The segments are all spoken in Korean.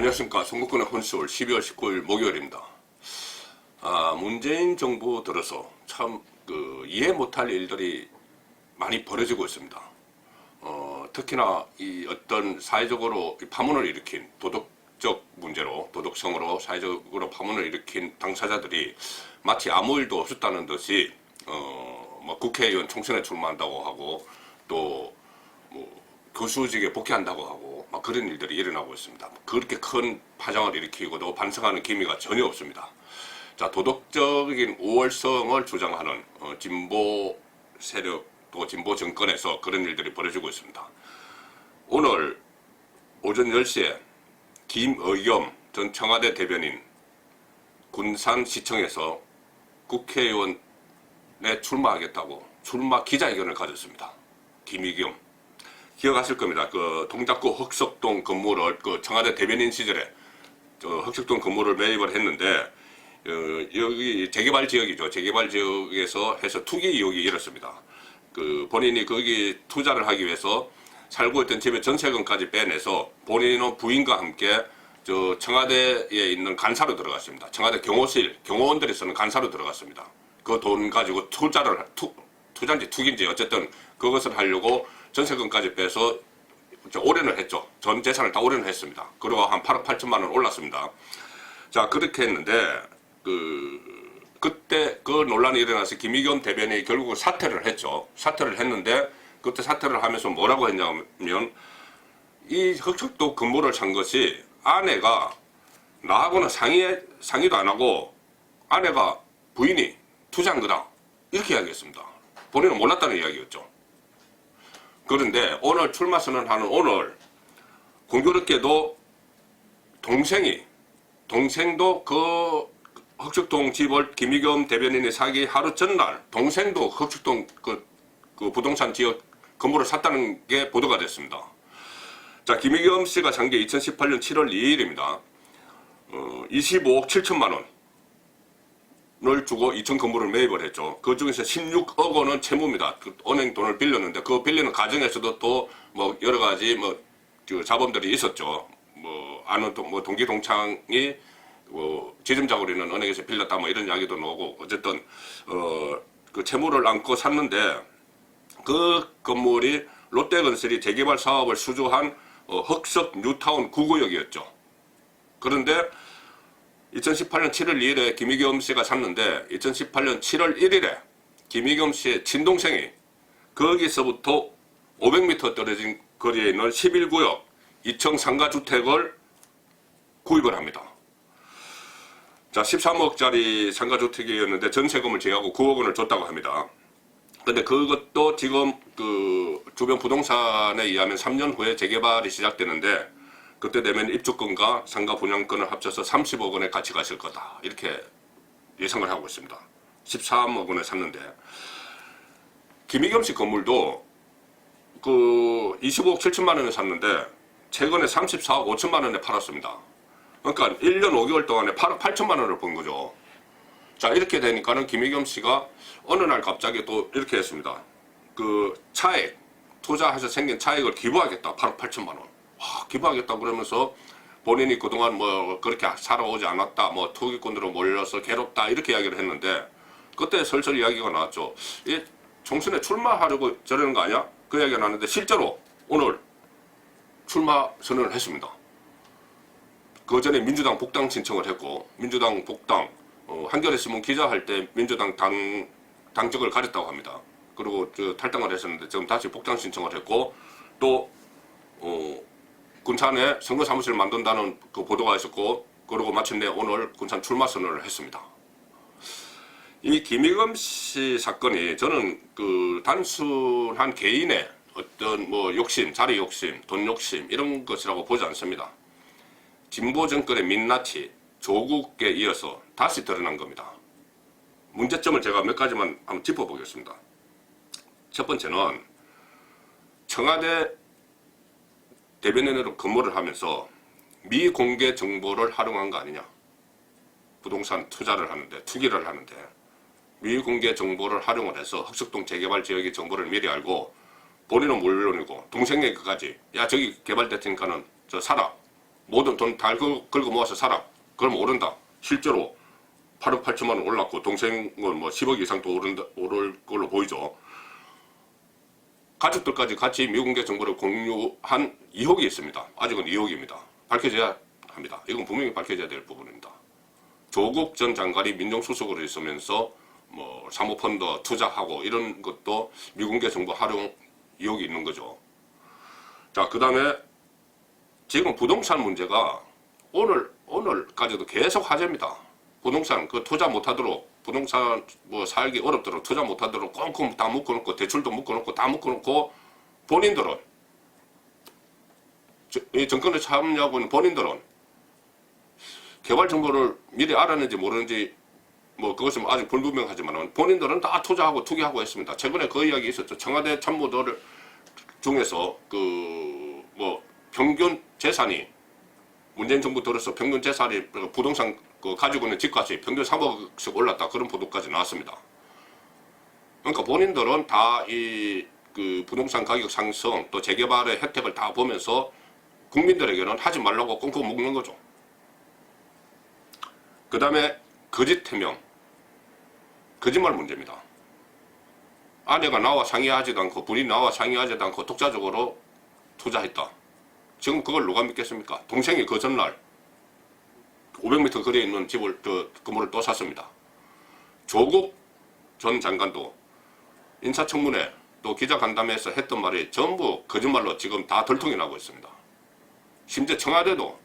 안녕하십니까. 선거권의 혼수월 12월 19일 목요일입니다. 문재인 정부 들어서 참 이해 못할 일들이 많이 벌어지고 있습니다. 특히나 이 어떤 사회적으로 파문을 일으킨 도덕적 문제로, 도덕성으로 사회적으로 파문을 일으킨 당사자들이 마치 아무 일도 없었다는 듯이 뭐 국회의원 총선에 출마한다고 하고 또 교수직에 복귀한다고 하고 막 그런 일들이 일어나고 있습니다. 그렇게 큰 파장을 일으키고도 반성하는 기미가 전혀 없습니다. 자, 도덕적인 우월성을 주장하는 진보 세력 또 진보 정권에서 그런 일들이 벌어지고 있습니다. 오늘 오전 10시에 김의겸 전 청와대 대변인 군산시청에서 국회의원에 출마하겠다고 출마 기자회견을 가졌습니다. 김의겸 기억하실 겁니다. 동작구 흑석동 건물을 청와대 대변인 시절에 흑석동 건물을 매입을 했는데 여기 재개발 지역이죠. 재개발 지역에서 해서 투기 의혹이 일었습니다. 본인이 거기 투자를 하기 위해서 살고 있던 집에 전세금까지 빼내서 본인은 부인과 함께 청와대에 있는 간사로 들어갔습니다. 청와대 경호실, 경호원들이 쓰는 간사로 들어갔습니다. 그 돈 가지고 투자인지 투기인지 어쨌든 그것을 하려고 전세금까지 빼서 올인을 했죠. 전 재산을 다 올인을 했습니다. 그리고 한 8억 8천만 원 올랐습니다. 자, 그렇게 했는데 그때 그 논란이 일어나서 김의겸 대변인이 결국은 사퇴를 했죠. 사퇴를 했는데 그때 사퇴를 하면서 뭐라고 했냐면 이 흑석동 건물을 산 것이 아내가 나하고는 상의도 안 하고 아내가 부인이 투자한 거다 이렇게 이야기했습니다. 본인은 몰랐다는 이야기였죠. 그런데 오늘 출마 선언하는 오늘 공교롭게도 동생도 그 흑석동 집을 김의겸 대변인이 사기 하루 전날 동생도 흑석동 그 부동산 지역 건물을 샀다는 게 보도가 됐습니다. 자, 김의겸 씨가 산 게 2018년 7월 2일입니다. 25억 7천만 원을 주고 2층 건물을 매입을 했죠. 그 중에서 16억 원은 채무입니다. 은행 돈을 빌렸는데 그 빌리는 과정에서도 또 뭐 여러 가지 자본들이 있었죠. 아는 동기 동창이 지점장으로 있는 은행에서 빌렸다 이런 이야기도 나오고 어쨌든 그 채무를 안고 샀는데 그 건물이 롯데건설이 재개발 사업을 수주한 흑석 뉴타운 9구역이었죠. 그런데 2018년 7월 2일에 김의겸 씨가 샀는데 2018년 7월 1일에 김의겸 씨의 친동생이 거기서부터 500m 떨어진 거리에 있는 11구역 2층 상가주택을 구입을 합니다. 자, 13억짜리 상가주택이었는데 전세금을 제외하고 9억 원을 줬다고 합니다. 근데 그것도 지금 주변 부동산에 의하면 3년 후에 재개발이 시작되는데 그때 되면 입주권과 상가 분양권을 합쳐서 30억 원의 가치가 있을 거다 이렇게 예상을 하고 있습니다. 13억 원에 샀는데 김의겸 씨 건물도 25억 7천만 원에 샀는데 최근에 34억 5천만 원에 팔았습니다. 그러니까 1년 5개월 동안에 8억 8천만 원을 번 거죠. 자, 이렇게 되니까는 김의겸 씨가 어느 날 갑자기 또 이렇게 했습니다. 차액, 투자해서 생긴 차액을 기부하겠다. 8억 8천만 원. 기부하겠다 그러면서 본인이 그동안 그렇게 살아오지 않았다. 투기꾼으로 몰려서 괴롭다. 이렇게 이야기를 했는데 그때 설설 이야기가 나왔죠. 이 총선에 출마하려고 저러는 거 아니야? 그 이야기가 나왔는데 실제로 오늘 출마 선언을 했습니다. 그 전에 민주당 복당 신청을 했고 민주당 복당 한겨레신문 기자할 때 민주당 당적을 가렸다고 합니다. 그리고 탈당을 했었는데 지금 다시 복당 신청을 했고 또 군산에 선거사무실을 만든다는 그 보도가 있었고 그리고 마침내 오늘 군산 출마 선언을 했습니다. 이 김의겸 씨 사건이 저는 단순한 개인의 어떤 욕심, 자리 욕심, 돈 욕심 이런 것이라고 보지 않습니다. 진보 정권의 민낯이 조국에 이어서 다시 드러난 겁니다. 문제점을 제가 몇 가지만 한번 짚어보겠습니다. 첫 번째는 청와대 대변인으로 근무를 하면서 미공개 정보를 활용한 거 아니냐. 부동산 투자를 하는데, 투기를 하는데 미공개 정보를 활용을 해서 흑석동 재개발 지역의 정보를 미리 알고 본인은 물론이고 동생에게까지 야 저기 개발됐으니까는 저 사라 모든 돈 다 긁어 모아서 살아. 그럼 오른다. 실제로 8억 8천만 원 올랐고 동생은 뭐 10억 이상 또 오를 걸로 보이죠. 가족들까지 같이 미공개 정보를 공유한 의혹이 있습니다. 아직은 의혹입니다. 밝혀져야 합니다. 이건 분명히 밝혀져야 될 부분입니다. 조국 전 장관이 민정수석으로 있으면서 뭐 사모펀드 투자하고 이런 것도 미공개 정보 활용 의혹이 있는 거죠. 자, 그 다음에 지금 부동산 문제가 오늘까지도 계속 화제입니다. 부동산 그 투자 못하도록, 부동산 뭐 살기 어렵도록 투자 못하도록 꽁꽁 다 묶어놓고 대출도 묶어놓고 다 묶어놓고 본인들은 이 정권에 참여하고 있는 본인들은 개발 정보를 미리 알았는지 모르는지 뭐 그것은 아직 불분명하지만 본인들은 다 투자하고 투기하고 했습니다. 최근에 그 이야기 있었죠. 청와대 참모들 중에서 그 뭐 평균 재산이 문재인 정부 들어서 평균 재산이 부동산 그 가지고 있는 집값이 평균 3억씩 올랐다. 그런 보도까지 나왔습니다. 그러니까 본인들은 다 이 그 부동산 가격 상승 또 재개발의 혜택을 다 보면서 국민들에게는 하지 말라고 꽁꽁 묶는 거죠. 그 다음에 거짓 해명, 거짓말 문제입니다. 아내가 나와 상의하지도 않고 부인이 나와 상의하지도 않고 독자적으로 투자했다. 지금 그걸 누가 믿겠습니까? 동생이 그 전날 500m 거리에 있는 집을 건물을 또 샀습니다. 조국 전 장관도 인사청문회 또 기자간담회에서 했던 말이 전부 거짓말로 지금 다 들통이 나고 있습니다. 심지어 청와대도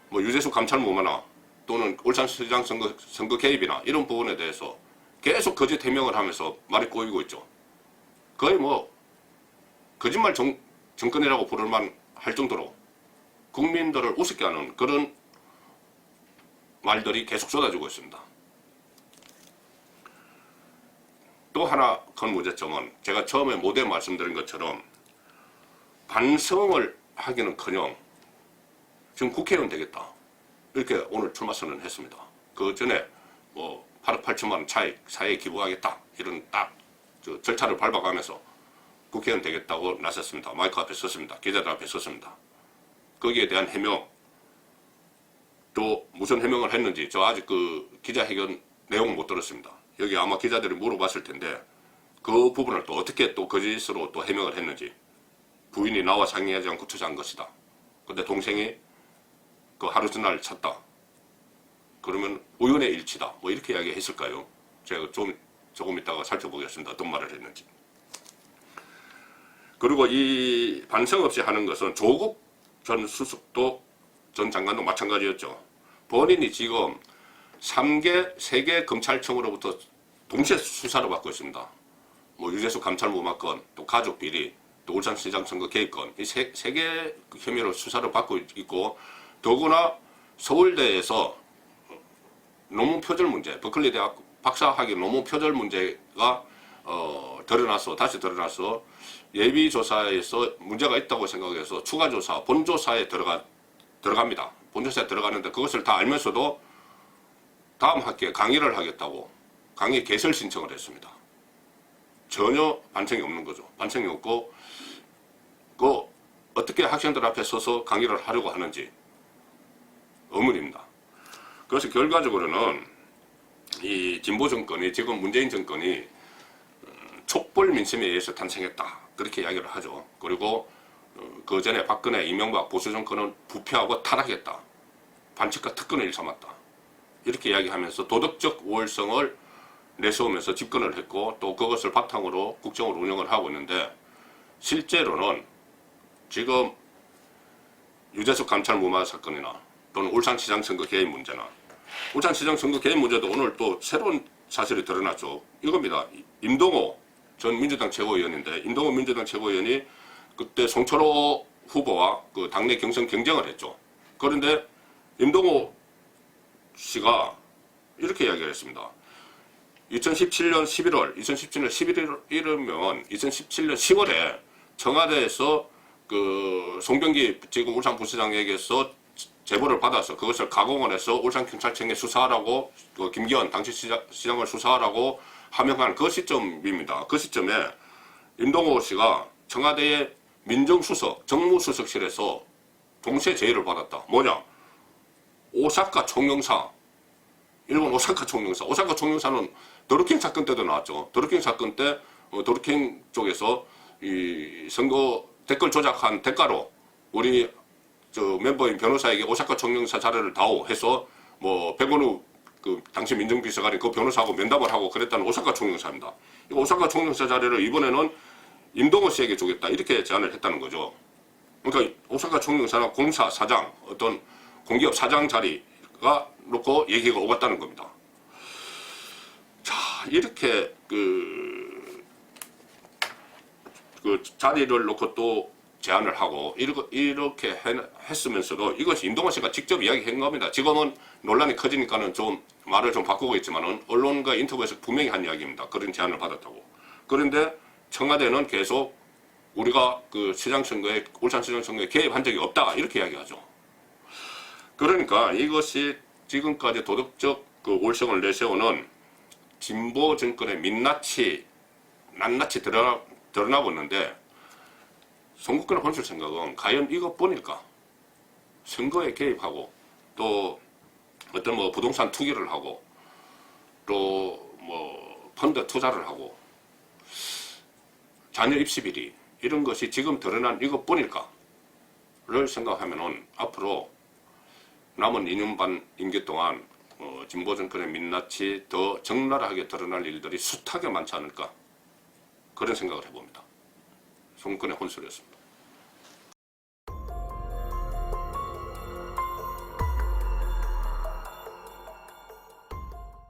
뭐 유재수 감찰 무마나 또는 울산시장 선거 개입이나 이런 부분에 대해서 계속 거짓 해명을 하면서 말이 꼬이고 있죠. 거의 뭐 거짓말 정권이라고 부를만 할 정도로 국민들을 우습게 하는 그런 말들이 계속 쏟아지고 있습니다. 또 하나 큰 문제점은 제가 처음에 모두에 말씀드린 것처럼 반성을 하기는커녕 지금 국회의원 되겠다 이렇게 오늘 출마 선언했습니다. 그 전에 뭐 8억 8천만 원 차익 사회에 기부하겠다 이런 딱 절차를 밟아가면서 국회의원 되겠다고 나섰습니다. 마이크 앞에 섰습니다. 기자들 앞에 섰습니다. 거기에 대한 해명 또 무슨 해명을 했는지 저 아직 그 기자회견 내용은 못 들었습니다. 여기 아마 기자들이 물어봤을 텐데 그 부분을 또 어떻게 또 거짓으로 또 해명을 했는지 부인이 나와 상의하지 않고 투자한 것이다. 근데 동생이 그 하루 전날 찼다. 그러면 우연의 일치다. 뭐 이렇게 이야기했을까요? 제가 조금 이따가 살펴보겠습니다. 어떤 말을 했는지. 그리고 이 반성 없이 하는 것은 조국 전 수석도 전 장관도 마찬가지였죠. 본인이 지금 3개 검찰청으로부터 동시에 수사를 받고 있습니다. 뭐 유재수 감찰 무마건, 또 가족 비리, 또 울산시장 선거 개입건 이 세 개 혐의로 수사를 받고 있고 더구나 서울대에서 논문 표절 문제, 버클리 대학 박사학위 논문 표절 문제가 다시 드러나서 예비조사에서 문제가 있다고 생각해서 추가조사, 본조사에 들어갑니다. 본조사에 들어가는데 그것을 다 알면서도 다음 학기에 강의를 하겠다고 강의 개설 신청을 했습니다. 전혀 반성이 없는 거죠. 반성이 없고 그 어떻게 학생들 앞에 서서 강의를 하려고 하는지 의문입니다. 그래서 결과적으로는 이 진보 정권이 지금 문재인 정권이 촛불 민심에 의해서 탄생했다. 그렇게 이야기를 하죠. 그리고 그 전에 박근혜, 이명박 보수 정권은 부패하고 타락했다. 반칙과 특권을 일삼았다. 이렇게 이야기하면서 도덕적 우월성을 내세우면서 집권을 했고 또 그것을 바탕으로 국정을 운영을 하고 있는데 실제로는 지금 유재수 감찰 무마 사건이나 또는 울산시장 선거 개입 문제나 울산시장 선거 개입 문제도 오늘 또 새로운 사실이 드러났죠. 이겁니다. 임동호 전 민주당 최고위원인데 임동호 민주당 최고위원이 그때 송철호 후보와 그 당내 경선 경쟁을 했죠. 그런데 임동호 씨가 이렇게 이야기를 했습니다. 2017년 11월, 2017년 11일이면 2017년 10월에 청와대에서 그 송병기 지금 울산부시장에게서 제보를 받아서 그것을 가공을 해서 울산경찰청에 수사하라고 그 김기현 당시 시장을 수사하라고 하명한 그 시점입니다. 그 시점에 임동호 씨가 청와대의 민정수석, 정무수석실에서 동시에 제의를 받았다. 뭐냐? 오사카 총영사, 일본 오사카 총영사. 오사카 총영사는 드루킹 사건 때도 나왔죠. 드루킹 사건 때 드루킹 쪽에서 이 선거 댓글 조작한 대가로 우리 저 멤버인 변호사에게 오사카 총영사 자료를 다오 해서 뭐 백원우 그 당시 민정비서관이 그 변호사하고 면담을 하고 그랬다는 오사카 총영사입니다. 이 오사카 총영사 자료를 이번에는 임동호 씨에게 주겠다 이렇게 제안을 했다는 거죠. 그러니까 오사카 총영사나 공사 사장 어떤 공기업 사장 자리가 놓고 얘기가 오갔다는 겁니다. 자, 이렇게 그 자리를 놓고 또 제안을 하고 이렇게 했으면서도 이것이 임동원 씨가 직접 이야기한 겁니다. 지금은 논란이 커지니까는 좀 말을 좀 바꾸고 있지만은 언론과 인터뷰에서 분명히 한 이야기입니다. 그런 제안을 받았다고. 그런데 청와대는 계속 우리가 그 시장선거에 울산시장선거에 개입한 적이 없다 이렇게 이야기하죠. 그러니까 이것이 지금까지 도덕적 그 올성을 내세우는 진보 정권의 민낯이 낱낱이 드러나고 있는데 송국근의 혼술 생각은 과연 이것뿐일까? 선거에 개입하고 또 어떤 뭐 부동산 투기를 하고 또 뭐 펀드 투자를 하고 자녀 입시 비리 이런 것이 지금 드러난 이것뿐일까를 생각하면은 앞으로 남은 2년 반 임기 동안 진보 정권의 민낯이 더 적나라하게 드러날 일들이 숱하게 많지 않을까 그런 생각을 해봅니다. 송국근의 혼술이었습니다.